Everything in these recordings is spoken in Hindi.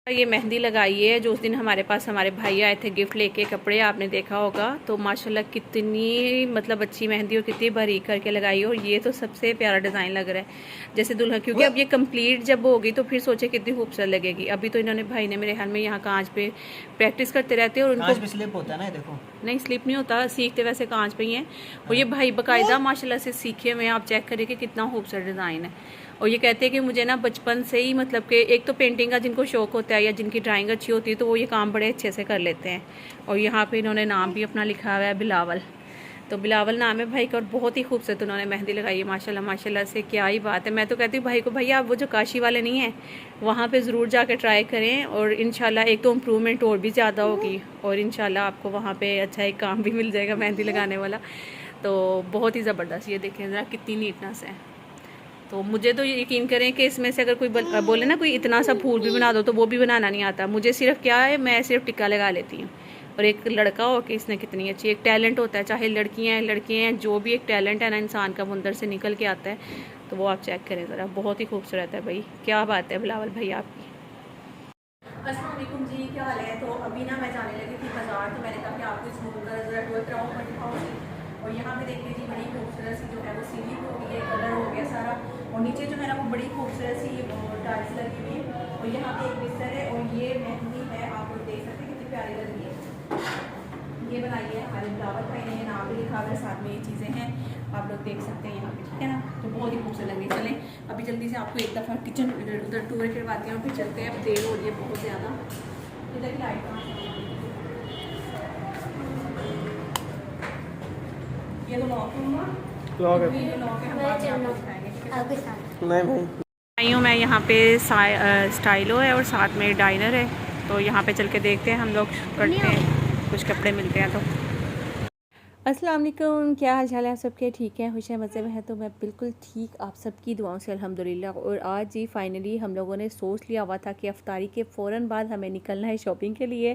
ये मेहंदी लगाई है जो उस दिन हमारे पास हमारे भाई आए थे गिफ्ट लेके कपड़े, आपने देखा होगा। तो माशाल्लाह कितनी मतलब अच्छी मेहंदी और कितनी बारीक करके लगाई है। और ये तो सबसे प्यारा डिज़ाइन लग रहा है जैसे दुल्हन, क्योंकि अब ये कंप्लीट जब होगी तो फिर सोचे कितनी खूबसूरत लगेगी। अभी तो इन्होंने भाई ने मेरे हाल में यहाँ कांच पे प्रैक्टिस करते रहते हैं और उनको स्लिप होता है ना, देखो नहीं स्लिप नहीं होता, सीखते वैसे कांच पे ही हैं। और ये भाई बाकायदा माशाल्लाह से सीखे हुए हैं, आप चेक करिए कि कितना खूबसूरत डिज़ाइन है। और ये कहते हैं कि मुझे ना बचपन से ही मतलब कि एक तो पेंटिंग का जिनको शौक होता है या जिनकी ड्राइंग अच्छी होती है तो वो ये काम बड़े अच्छे से कर लेते हैं। और यहाँ पे इन्होंने नाम भी अपना लिखा हुआ है बिलावल, तो बिलावल नाम है भाई का। और बहुत ही खूबसूरत उन्होंने मेहंदी लगाई है माशाल्लाह माशाल्लाह से, क्या ही बात है। मैं तो कहती हूँ भाई को, भैया आप वो जो काशी वाले नहीं हैं वहाँ पे ज़रूर जाके ट्राई करें। और इंशाल्लाह एक तो इम्प्रूवमेंट और भी ज़्यादा होगी और इंशाल्लाह आपको वहाँ पे अच्छा एक काम भी मिल जाएगा मेहंदी लगाने वाला। तो बहुत ही ज़बरदस्त, ये देखें ज़रा कितनी नीटनेस है। तो मुझे तो यकीन करें कि इसमें से अगर कोई बोले ना कोई इतना सा फूल भी बना दो तो वो भी बनाना नहीं आता मुझे। सिर्फ क्या है, मैं सिर्फ टिक्का लगा लेती हूँ। और एक लड़का हो कि इसने कितनी अच्छी, एक टैलेंट होता है, चाहे लड़कियाँ हैं लड़के हैं, जो भी एक टैलेंट है ना इंसान का वो अंदर से निकल के आता है। तो वो आप चेक करें ज़रा, बहुत ही खूबसूरत है भाई, क्या बात है बिलावल भाई आपकी। अस्सलाम वालेकुम जी, क्या हाल है। तो अभी ना मैं जाने लगी थी बाजार, तो मैंने कहा कि आपको इस मूव का ज़रा टूर कराऊँ मैं दिखाऊँगी। और यहाँ पे देखिए जी बड़ी खूबसूरत सी जो है वो सीढ़ी हो गई है, कलर हो गया सारा। और नीचे जो है ना वो बड़ी खूबसूरत सी टाइल्स लगी हुई है। और यहाँ पे एक बिस्तर है और ये मेहंदी है, आप लोग देख सकते हैं कितनी प्यारी लग रही है। ये बनाई है हमारे बिलावल भाई ने, नाम भी लिखा हुआ है, साथ में ये चीज़ें हैं आप लोग देख सकते हैं यहाँ पे, ठीक है ना। तो बहुत ही खूबसूरत लग रही है। चलें अभी जल्दी से आपको एक दफ़ा किचन उधर टूर करवाती हूँ, फिर चलते हैं, अब देर हो रही है बहुत ज़्यादा। इधर की लाइट ये तो लॉक है मैं यहाँ पे स्टाइलो है और साथ में डाइनर है। तो यहाँ पे चल के देखते हैं हम लोग, करते हैं कुछ कपड़े मिलते हैं तो। अस्सलाम वालेकुम, क्या हाल चाल है आप सबके, ठीक है, खुश है, मज़े में है। तो मैं बिल्कुल ठीक, आप सबकी दुआओं से अल्हम्दुलिल्लाह। और आज ही फाइनली हम लोगों ने सोच लिया हुआ था कि इफ्तारी के फ़ौरन बाद हमें निकलना है शॉपिंग के लिए।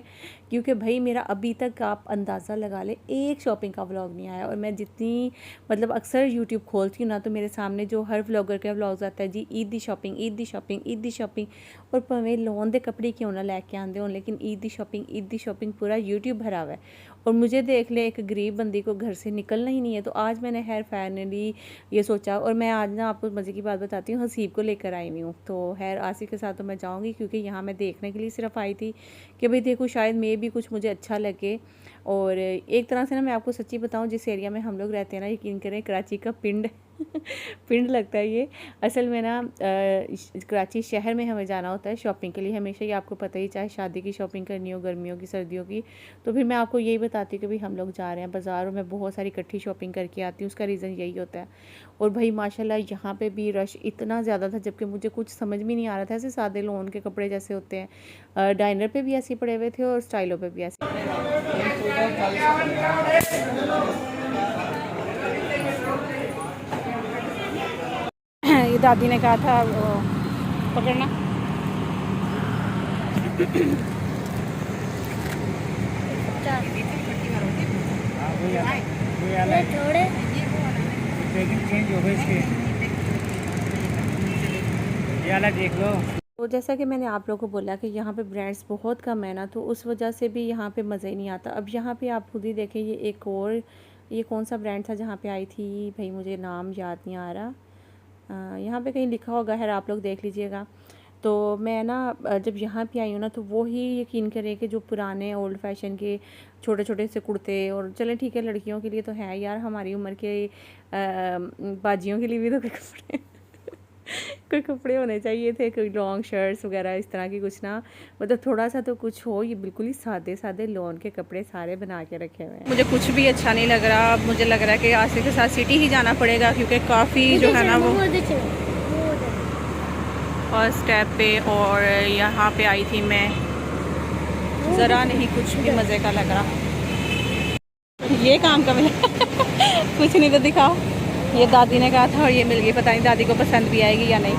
क्योंकि भाई मेरा अभी तक आप अंदाज़ा लगा ले एक शॉपिंग का व्लॉग नहीं आया। और मैं जितनी मतलब अक्सर यूट्यूब खोलती हूँ ना तो मेरे सामने जो हर व्लॉगर का व्लॉग आता है जी ईद दी शॉपिंग, ईद दी शॉपिंग, ईद दी शॉपिंग। और भावें लोन दे कपड़े क्यों ना लैके आंदे हों, लेकिन ईद दी शॉपिंग, ईद दी शॉपिंग पूरा यूट्यूब भरा हुआ है। और मुझे देख ले एक गरीब बंदी को घर से निकलना ही नहीं है। तो आज मैंने खैर फाइनली ये सोचा। और मैं आज ना आपको मज़े की बात बताती हूँ, हसीब को लेकर आई हुई हूँ। तो खैर आसिफ के साथ तो मैं जाऊँगी क्योंकि यहाँ मैं देखने के लिए सिर्फ आई थी कि भाई देखो शायद मे भी कुछ मुझे अच्छा लगे। और एक तरह से ना मैं आपको सच्ची बताऊँ, जिस एरिया में हम लोग रहते हैं ना, यकीन करें कराची का पिंड पिंड लगता है ये। असल में ना कराची शहर में हमें जाना होता है शॉपिंग के लिए हमेशा, ही आपको पता ही, चाहे शादी की शॉपिंग करनी हो, गर्मियों की, सर्दियों की। तो फिर मैं आपको यही बताती हूँ कि भाई हम लोग जा रहे हैं बाज़ार और मैं बहुत सारी इकट्ठी शॉपिंग करके आती हूँ, उसका रीज़न यही होता है। और भाई माशाल्लाह यहाँ पे भी रश इतना ज़्यादा था जबकि मुझे कुछ समझ भी नहीं आ रहा था। ऐसे सादे लोन के कपड़े जैसे होते हैं, डाइनर पे भी ऐसे पड़े हुए थे और स्टाइलों पे भी ऐसे। ये दादी ने कहा था पकड़ना। देख लो। तो जैसा कि मैंने आप लोगों को बोला कि यहाँ पे ब्रांड्स बहुत कम है ना, तो उस वजह से भी यहाँ पे मज़ा ही नहीं आता। अब यहाँ पे आप खुद ही देखें, ये एक और, ये कौन सा ब्रांड था जहाँ पे आई थी भाई, मुझे नाम याद नहीं आ रहा। यहाँ पे कहीं लिखा होगा, है आप लोग देख लीजिएगा। तो मैं ना जब यहाँ पे आई हूँ ना तो वो ही यकीन करें कि जो पुराने ओल्ड फैशन के छोटे छोटे से कुर्ते, और चलें ठीक है लड़कियों के लिए तो है यार, हमारी उम्र के बाजियों के लिए भी तो कोई कपड़े कोई कपड़े होने चाहिए थे, कोई लॉन्ग शर्ट्स वगैरह इस तरह की कुछ ना, मतलब थोड़ा सा तो कुछ हो। ये बिल्कुल ही सादे सादे लॉन के कपड़े सारे बना के रखे हुए हैं। मुझे कुछ भी अच्छा नहीं लग रहा। अब मुझे लग रहा है कि आसिफ के साथ सिटी ही जाना पड़ेगा क्योंकि काफ़ी जो है ना वो फर्स्ट स्टेप पे। और यहाँ पे आई थी मैं, ज़रा नहीं कुछ भी मज़े का लग रहा। ये काम का मिला कुछ नहीं तो दिखाओ। ये दादी ने कहा था और ये मिल गई, पता नहीं दादी को पसंद भी आएगी या नहीं।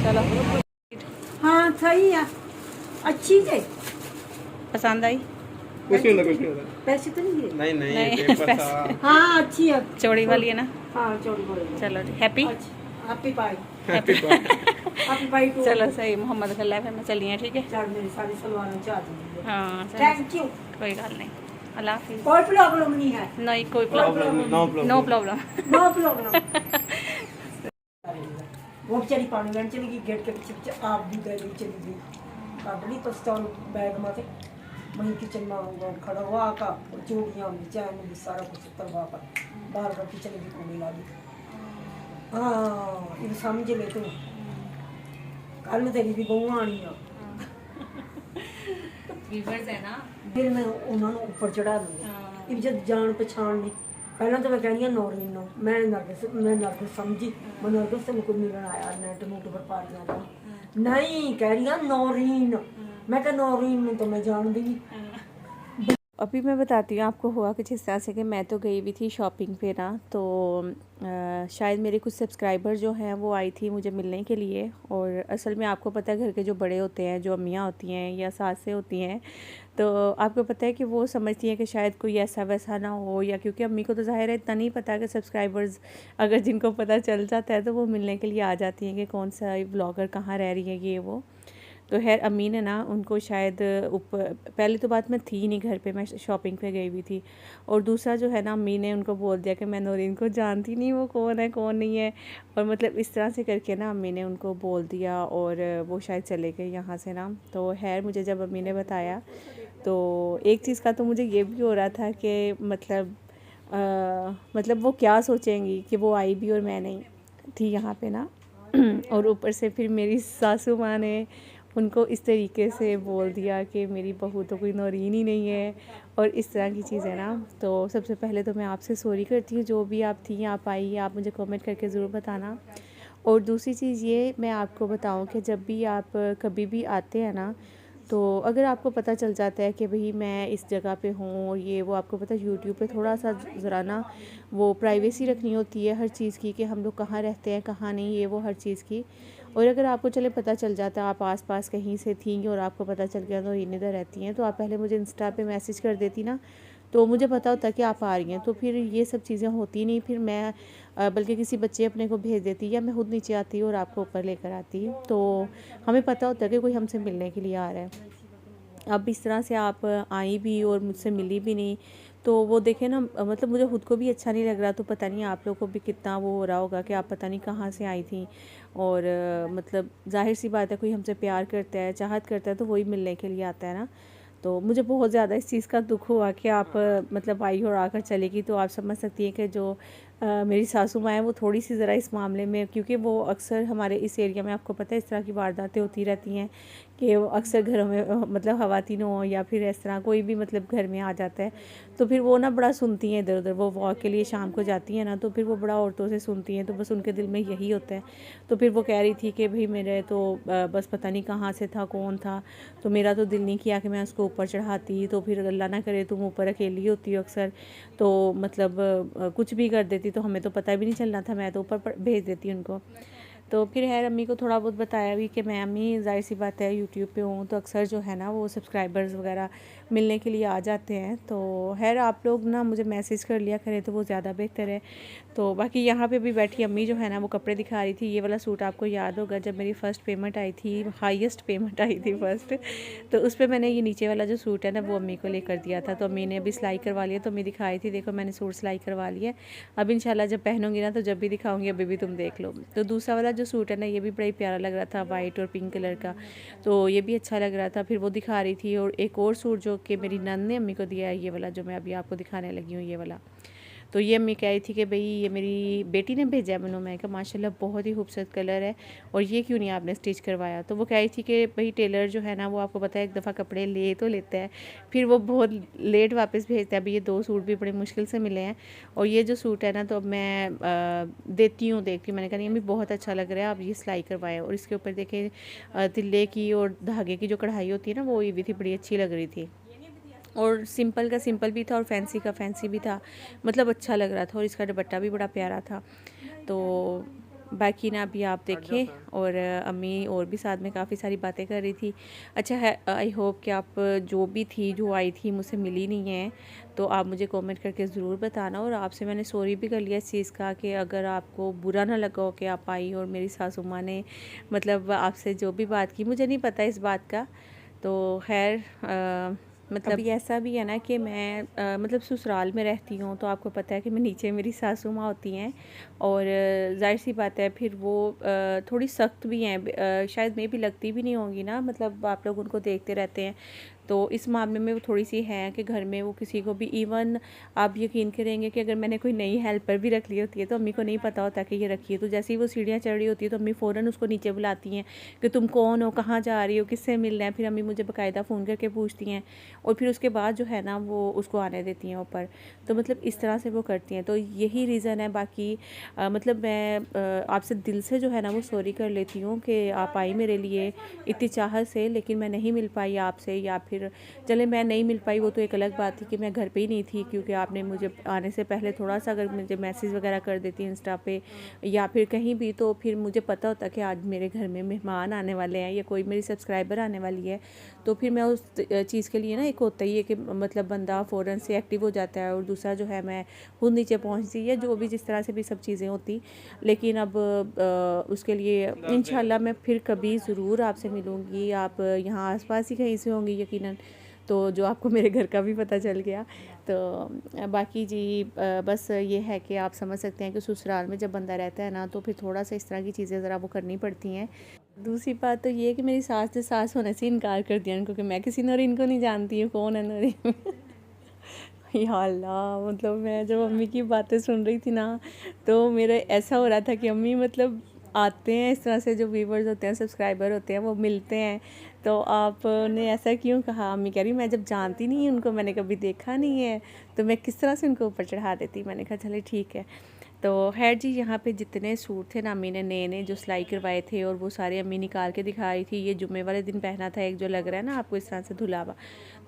चलो हाँ सही है, अच्छी है, पसंद आई। कुछ नहीं होता पैसे तो नहीं नहीं हाँ अच्छी है, चौड़ी वाली है ना। हाँ चौड़ी वाली। चलो हैप्पी हैप्पी पाई। आप भाई को चलो सही मोहम्मद खल्ला फिर मैं चलिए ठीक है। चार मेरी सारी सलवार चाह दीजिए। हाँ चलो, थैंक यू। कोई गल नहीं, अल्लाह हाफिज़। कोई प्रॉब्लम नहीं है, नहीं कोई problem, no problem. No problem. No problem. वो बेचारी पानी लेने चली गई, गेट के पीछे पीछे आप भी गई चली गई। काबली पिस्तौल बैग माथे वहीं किचन में खड़ा हुआ का चूड़ियाँ भी चैन भी सारा कुछ करवा कर बार बार किचन की कुड़ी ला दी। हाँ ये समझ ले तू, कल तेरी भी बहू आनी आ, व्यूअर्स है ना। फिर मैं उन्होंने ऊपर चढ़ा दूंगी। जब जान पछाण ली पहला तो मैं कहनी नौरीन नो, मैं नरगिस समझी, मैं नरगिस से मुझको मिलन आया नेट नूट पर पा दिया था। नहीं कह रही नौरीन, मैं कहा नौरीन तो मैं जान दी। अभी मैं बताती हूँ आपको हुआ कुछ इस तरह से कि मैं तो गई हुई थी शॉपिंग पे ना, तो शायद मेरे कुछ सब्सक्राइबर जो हैं वो आई थी मुझे मिलने के लिए। और असल में आपको पता है घर के जो बड़े होते हैं, जो अम्मियाँ होती हैं या सासें होती हैं, तो आपको पता है कि वो समझती हैं कि शायद कोई ऐसा वैसा ना हो, या क्योंकि अम्मी को तो ज़ाहिर है इतना नहीं पता कि सब्सक्राइबर्स अगर जिनको पता चल जाता है तो वो मिलने के लिए आ जाती हैं कि कौन सा ब्लॉगर कहाँ रह रही है ये वो। तो खैर अम्मी ने ना उनको शायद ऊपर, पहले तो बात मैं थी नहीं घर पे, मैं शॉपिंग पे गई हुई थी, और दूसरा जो है ना अम्मी ने उनको बोल दिया कि मैं नौरीन को जानती नहीं, वो कौन है कौन नहीं है, और मतलब इस तरह से करके ना अम्मी ने उनको बोल दिया और वो शायद चले गए यहाँ से ना। तो खैर मुझे जब अम्मी ने बताया तो एक चीज़ का तो मुझे ये भी हो रहा था कि मतलब वो क्या सोचेंगी कि वो आई भी और मैं नहीं थी यहाँ पे ना। और ऊपर से फिर मेरी सासू माँ ने उनको इस तरीके से बोल दिया कि मेरी बहू तो कोई नौरीन ही नहीं है, और इस तरह की चीज़ है ना। तो सबसे पहले तो मैं आपसे सॉरी करती हूँ, जो भी आप थी आप आई, आप मुझे कमेंट करके ज़रूर बताना। और दूसरी चीज़ ये मैं आपको बताऊँ कि जब भी आप कभी भी आते हैं ना, तो अगर आपको पता चल जाता है कि भाई मैं इस जगह पे हूँ और ये वो, आपको पता है यूट्यूब पे थोड़ा सा ज़रा ना वो प्राइवेसी रखनी होती है हर चीज़ की, कि हम लोग कहाँ रहते हैं कहाँ नहीं, ये वो हर चीज़ की। और अगर आपको चले पता चल जाता है आप आसपास कहीं से थी और आपको पता चल गया तो इन इधर रहती हैं, तो आप पहले मुझे इंस्टा पे मैसेज कर देती ना, तो मुझे पता होता कि आप आ रही हैं, तो फिर ये सब चीज़ें होती नहीं। फिर मैं बल्कि किसी बच्चे अपने को भेज देती, या मैं खुद नीचे आती और आपको ऊपर लेकर आती, तो हमें पता होता है कि कोई हमसे मिलने के लिए आ रहा है। अब इस तरह से आप आई भी और मुझसे मिली भी नहीं, तो वो देखे ना, मतलब मुझे खुद को भी अच्छा नहीं लग रहा, तो पता नहीं आप लोग को भी कितना वो हो रहा होगा कि आप पता नहीं कहाँ से आई थी। और मतलब जाहिर सी बात है कोई हमसे प्यार करता है, चाहत करता है, तो वही मिलने के लिए आता है ना। तो मुझे बहुत ज़्यादा इस चीज़ का दुख हुआ कि आप मतलब आई और आकर चलेगी। तो आप समझ सकती हैं कि जो मेरी सासू माँ है वो थोड़ी सी ज़रा इस मामले में, क्योंकि वो अक्सर हमारे इस एरिया में आपको पता है इस तरह की वारदातें होती रहती हैं कि वो अक्सर घरों में मतलब ख़वातीन हो या फिर इस तरह कोई भी मतलब घर में आ जाता है, तो फिर वो ना बड़ा सुनती हैं इधर उधर। वो वॉक के लिए शाम को जाती हैं ना, तो फिर वो बड़ा औरतों से सुनती हैं, तो बस उनके दिल में यही होता है। तो फिर वो कह रही थी कि भाई मेरे तो बस पता नहीं कहाँ से था, कौन था, तो मेरा तो दिल नहीं किया कि मैं उसको ऊपर चढ़ाती, तो फिर अल्लाह ना करे तुम ऊपर अकेली होती हो अक्सर, तो मतलब कुछ भी कर देती तो हमें तो पता भी नहीं चलना था, मैं तो ऊपर भेज देती उनको। तो फिर खैर अम्मी को थोड़ा बहुत बताया भी कि मैं अम्मी ज़ाहिर सी बात है यूट्यूब पे हूँ, तो अक्सर जो है ना वो सब्सक्राइबर्स वगैरह मिलने के लिए आ जाते हैं, तो खैर आप लोग ना मुझे मैसेज कर लिया करें तो वो ज़्यादा बेहतर है। तो बाकी यहाँ पे भी बैठी अम्मी जो है ना वो कपड़े दिखा रही थी। ये वाला सूट आपको याद होगा जब मेरी फ़र्स्ट पेमेंट आई थी, हाईएस्ट पेमेंट आई थी फर्स्ट, तो उस पर मैंने ये नीचे वाला जो सूट है ना वो अम्मी को लेकर दिया था। तो अम्मी ने अभी सिलाई करवा लिया, तो अम्मी दिखाई थी, देखो मैंने सूट सिलाई करवा लिया। अब इंशाल्लाह जब पहनूंगी ना तो जब भी दिखाऊंगी अभी भी तुम देख लो। तो दूसरा वाला जो सूट है ना ये भी बड़ा ही प्यारा लग रहा था, वाइट और पिंक कलर का, तो ये भी अच्छा लग रहा था। फिर वो दिखा रही थी, और एक और सूट जो कि मेरी नंद ने अम्मी को दिया है, ये वाला जो मैं अभी आपको दिखाने लगी हूँ, ये वाला। तो ये अम्मी कह रही थी कि भाई ये मेरी बेटी ने भेजा है मैंने, मैं कहा माशाल्लाह बहुत ही खूबसूरत कलर है, और ये क्यों नहीं आपने स्टिच करवाया। तो वो कह रही थी कि भाई टेलर जो है ना वो आपको पता है एक दफ़ा कपड़े ले तो लेता है, फिर वो बहुत लेट वापस भेजता है। अभी ये 2 सूट भी बड़े मुश्किल से मिले हैं, और ये जो सूट है ना तो अब मैं देखती हूँ। मैंने कहा नहीं अम्मी बहुत अच्छा लग रहा है, आप ये सिलाई करवाएं। और इसके ऊपर देखें तिल्ले की और धागे की जो कढ़ाई होती है ना वो ये भी थी, बड़ी अच्छी लग रही थी। और सिंपल का सिंपल भी था और फैंसी का फैंसी भी था, मतलब अच्छा लग रहा था। और इसका दुपट्टा भी बड़ा प्यारा था। तो बाकी ना अभी आप देखें। और अम्मी और भी साथ में काफ़ी सारी बातें कर रही थी। अच्छा है, आई होप कि आप जो भी थी जो आई थी मुझसे मिली नहीं है, तो आप मुझे कमेंट करके ज़रूर बताना। और आपसे मैंने सॉरी भी कर लिया इस चीज़ का कि अगर आपको बुरा ना लगा हो कि आप आई और मेरी सासू माँ ने मतलब आपसे जो भी बात की, मुझे नहीं पता इस बात का। तो खैर मतलब ये ऐसा भी है ना कि मैं मतलब ससुराल में रहती हूँ, तो आपको पता है कि मैं नीचे मेरी सासू माँ होती हैं। और जाहिर सी बात है फिर वो थोड़ी सख्त भी हैं, शायद मैं भी लगती भी नहीं होंगी ना, मतलब आप लोग उनको देखते रहते हैं। तो इस मामले में वो थोड़ी सी हैं कि घर में वो किसी को भी, इवन आप यकीन करेंगे कि अगर मैंने कोई नई हेल्पर भी रख ली होती है तो अम्मी को नहीं पता होता कि ये रखी है। तो जैसे ही वो सीढ़ियाँ चढ़ रही होती है तो अम्मी फ़ौरन उसको नीचे बुलाती हैं कि तुम कौन हो, कहाँ जा रही हो, किससे मिलना है। फिर अम्मी मुझे बाकायदा फ़ोन करके पूछती हैं और फिर उसके बाद जो है ना वो उसको आने देती हैं ऊपर। तो मतलब इस तरह से वो करती हैं। तो यही रीज़न है। बाकी मतलब मैं आपसे दिल से जो है ना वो सॉरी कर लेती हूँ कि आप आई मेरे लिए इतनी चाहत से, लेकिन मैं नहीं मिल पाई आपसे। या फिर चले मैं नहीं मिल पाई वो तो एक अलग बात थी कि मैं घर पे ही नहीं थी, क्योंकि आपने मुझे आने से पहले थोड़ा सा अगर मुझे मैसेज वगैरह कर देती इंस्टा पे या फिर कहीं भी, तो फिर मुझे पता होता कि आज मेरे घर में मेहमान आने वाले हैं या कोई मेरी सब्सक्राइबर आने वाली है। तो फिर मैं उस चीज़ के लिए ना, एक होता ही है कि मतलब बंदा फ़ौरन से एक्टिव हो जाता है, और दूसरा जो है मैं खुद नीचे पहुँचती है, जो भी जिस तरह से भी सब चीज़ें होती। लेकिन अब उसके लिए इंशाल्लाह मैं फिर कभी ज़रूर आपसे मिलूँगी। आप यहाँ आसपास ही कहीं से होंगी यकीनन, तो जो आपको मेरे घर का भी पता चल गया। तो बाकी जी बस ये है कि आप समझ सकते हैं कि ससुराल में जब बंदा रहता है ना, तो फिर थोड़ा सा इस तरह की चीज़ें ज़रा वो करनी पड़ती हैं। दूसरी बात तो ये है कि मेरी सास ने सास होने से इनकार कर दिया इनको, कि मैं किसी नूरीन को नहीं जानती हूँ, कौन है नूरीन। या अल्लाह, मतलब मैं जब अम्मी की बातें सुन रही थी ना, तो मेरा ऐसा हो रहा था कि अम्मी मतलब आते हैं इस तरह से, जो व्यूवर्स होते हैं, सब्सक्राइबर होते हैं, वो मिलते हैं, तो आपने ऐसा क्यों कहा। अम्मी कह रही मैं जब जानती नहीं उनको, मैंने कभी देखा नहीं है, तो मैं किस तरह से उनको ऊपर चढ़ा देती। मैंने कहा चले ठीक है। तो खैर जी, यहाँ पे जितने सूट थे ना अम्मी ने नए नए जो सिलाई करवाए थे, और वो सारे अम्मी निकाल के दिखा रही थी। ये जुम्मे वाले दिन पहना था एक, जो लग रहा है ना आपको इस तरह से धुलावा,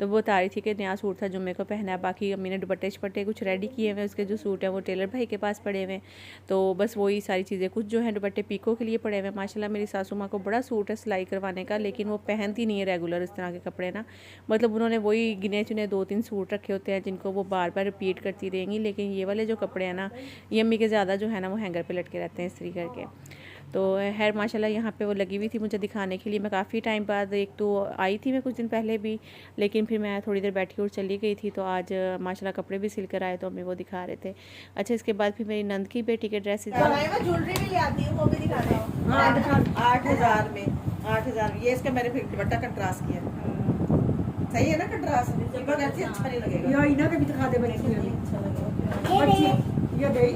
तो वो बता रही थी कि नया सूट था जुम्मे को पहना है। बाकी अम्मी ने दुपट्टे शपट्टे कुछ रेडी किए हुए, उसके जो सूट हैं वो टेलर भाई के पास पड़े हुए हैं। तो बस वही सारी चीज़ें, कुछ जो हैं दुपट्टे पीको के लिए पड़े हुए हैं। माशाल्लाह मेरी सासू माँ को बड़ा सूट है सिलाई करवाने का, लेकिन वो पहनती नहीं है रेगुलर इस तरह के कपड़े ना। मतलब उन्होंने वही गिने चुने 2-3 सूट रखे होते हैं जिनको वो बार बार रिपीट करती रहेंगी। लेकिन ये वाले जो कपड़े हैं ना, ये अम्मी के ज़्यादा जो है ना वो हैंगर पे लटके रहते हैं इस्त्री करके। तो खैर माशाल्लाह यहाँ पे वो लगी हुई थी मुझे दिखाने के लिए। मैं काफ़ी टाइम बाद, एक तो आई थी मैं कुछ दिन पहले भी, लेकिन फिर मैं थोड़ी देर बैठी और चली गई थी। तो आज माशाल्लाह कपड़े भी सिल कर आए, तो हमें वो दिखा रहे थे। अच्छा, इसके बाद फिर मेरी नंद की बेटी के ड्रेसेस, ज्वेलरी भी ले आती हूँ, वो भी दिखा दो। 8,000 में 8,000 ये इसका मैंने फिर दुपट्टा कंट्रास्ट किया। सही है ना कंट्रास्ट, दीपक ऐसे अच्छा नहीं लगेगा। ये इना के भी दिखा दे बच्ची, अच्छा लगेगा। ये दे,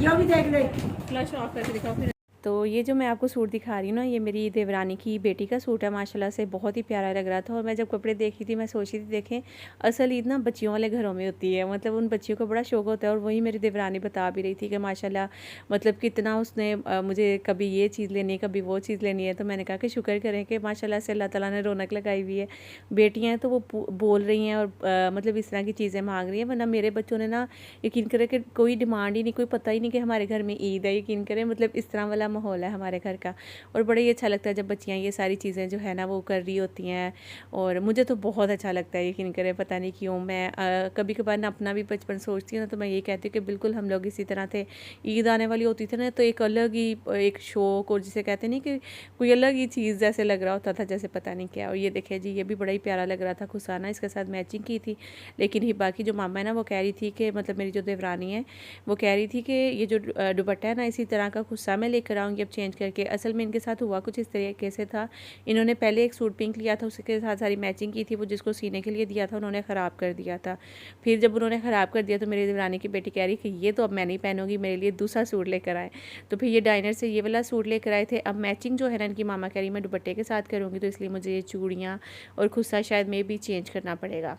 ये भी देख ले। फ्लैश ऑफ करके दिखाओ फिर। तो ये जो मैं आपको सूट दिखा रही हूँ ना, ये मेरी देवरानी की बेटी का सूट है। माशाल्लाह से बहुत ही प्यारा लग रहा था। और मैं जब कपड़े देख रही थी, मैं सोच रही थी देखें, असल ईद ना बच्चियों वाले घरों में होती है, मतलब उन बच्चियों को बड़ा शौक होता है। और वही मेरी देवरानी बता भी रही थी कि माशाल्लाह मतलब कितना उसने मुझे कभी ये चीज़ लेनी है, कभी वो चीज़ लेनी है। तो मैंने कहा कि शुक्र करें कि माशाल्लाह से अल्लाह ताला ने रौनक लगाई हुई है। बेटियाँ हैं तो वो बोल रही हैं और मतलब इस तरह की चीज़ें मांग रही हैं। वरना मेरे बच्चों ने ना यकीन करें कि कोई डिमांड ही नहीं, कोई पता ही नहीं कि हमारे घर में ईद है। यकीन करें, मतलब इस तरह वाला माहौल है हमारे घर का। और बड़ा ही अच्छा लगता है जब बच्चियाँ ये सारी चीज़ें जो है ना वो कर रही होती हैं। और मुझे तो बहुत अच्छा लगता है, यकीन करें, पता नहीं क्यों। मैं कभी कभार ना अपना भी बचपन सोचती हूँ ना, तो मैं ये कहती हूँ कि बिल्कुल हम लोग इसी तरह थे। ईद आने वाली होती थी ना, तो एक अलग ही एक शौक, और जिसे कहते नहीं कि कोई अलग ही चीज़ जैसे लग रहा होता था, जैसे पता नहीं क्या। और ये देखिए जी, ये भी बड़ा ही प्यारा लग रहा था, खुसाना इसके साथ मैचिंग की थी। लेकिन हिबा की जो मामा है ना, वो कह रही थी कि मतलब मेरी जो देवरानी है, वो कह रही थी कि ये जो दुपट्टा है ना, इसी तरह का खुस्सा मैं लेकर आऊँगी अब चेंज करके। असल में इनके साथ हुआ कुछ इस तरीके से था, इन्होंने पहले एक सूट पिंक लिया था, उसके साथ सारी मैचिंग की थी, वो जिसको सीने के लिए दिया था उन्होंने ख़राब कर दिया था। फिर जब उन्होंने ख़राब कर दिया तो मेरी देवरानी की बेटी कह रही कि ये तो अब मैं नहीं पहनूंगी, मेरे लिए दूसरा सूट लेकर आए। तो फिर ये डाइनर से ये वाला सूट लेकर आए थे। अब मैचिंग जो है ना, इनकी मामा कह रही मैं दुपट्टे के साथ करूँगी, तो इसलिए मुझे ये चूड़ियाँ और खुस्सा शायद में भी चेंज करना पड़ेगा।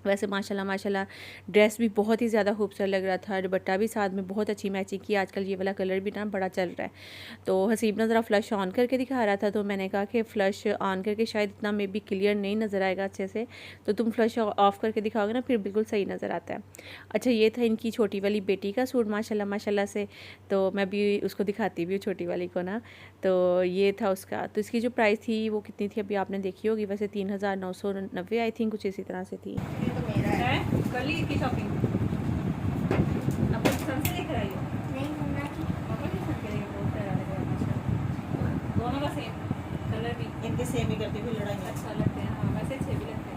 वैसे माशाल्लाह माशाल्लाह ड्रेस भी बहुत ही ज़्यादा खूबसूरत लग रहा था, दुपट्टा भी साथ में बहुत अच्छी मैचिंग की। आजकल ये वाला कलर भी ना बड़ा चल रहा है। तो हसीब ना ज़रा फ्लश ऑन करके दिखा रहा था, तो मैंने कहा कि फ़्लश ऑन करके शायद इतना मे बी क्लियर नहीं नज़र आएगा अच्छे से, तो तुम फ्लश ऑफ़ करके दिखाओगे ना फिर बिल्कुल सही नज़र आता है। अच्छा, ये था इनकी छोटी वाली बेटी का सूट माशाल्लाह माशाल्लाह से, तो मैं भी उसको दिखाती भी हूँ छोटी वाली को ना। तो ये था उसका, तो इसकी जो प्राइस थी वो कितनी थी अभी आपने देखी होगी, वैसे 3990 आई थिंक कुछ इसी तरह से थी। ये तो मेरा है। कर ली की शॉपिंग? अब पसंद से लेकर आई हो? नहीं मम्मा की पापा की पसंद करेंगे, बहुत प्यारा लग रहा है माशाल्लाह। दोनों का सेम कलर भी इनके सेम ही करती हुई लड़ाई अच्छा लगते हैं। हाँ, वैसे अच्छे भी लगते हैं।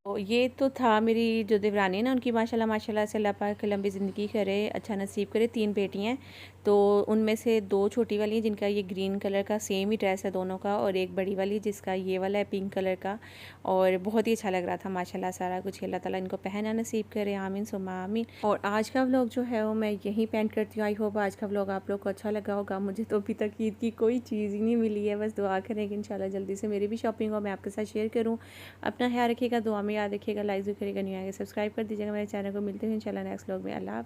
तो ये तो था मेरी जो देवरानी है ना, उनकी माशाल्लाह माशाल्लाह से अल्लाह पाक लंबी ज़िंदगी करे, अच्छा नसीब करे। 3 बेटी हैं, तो उनमें से 2 छोटी वाली हैं जिनका ये ग्रीन कलर का सेम ही ड्रेस है दोनों का, और एक बड़ी वाली जिसका ये वाला है पिंक कलर का, और बहुत ही अच्छा लग रहा था माशाल्लाह सारा कुछ। अल्लाह ताला इनको पहना नसीब करे, आमीन सुम्मा आमीन। और आज का व्लॉग जो है वो मैं यहीं पेंट करती हूँ। आई होप आज का व्लॉग आप लोग को अच्छा लगा होगा। मुझे तो अभी तक ईद की कोई चीज़ ही नहीं मिली है, बस दुआ करें कि इंशाल्लाह जल्दी से मेरी भी शॉपिंग हो, मैं आपके साथ शेयर करूँ। अपना ख्याल रखिएगा, दुआ में याद रखिएगा, लाइक भी करिएगा, नहीं आएगा सब्सक्राइब कर दीजिएगा मेरे चैनल को। मिलते हैं इंशाल्लाह नेक्स्ट व्लॉग में। अल्लाह।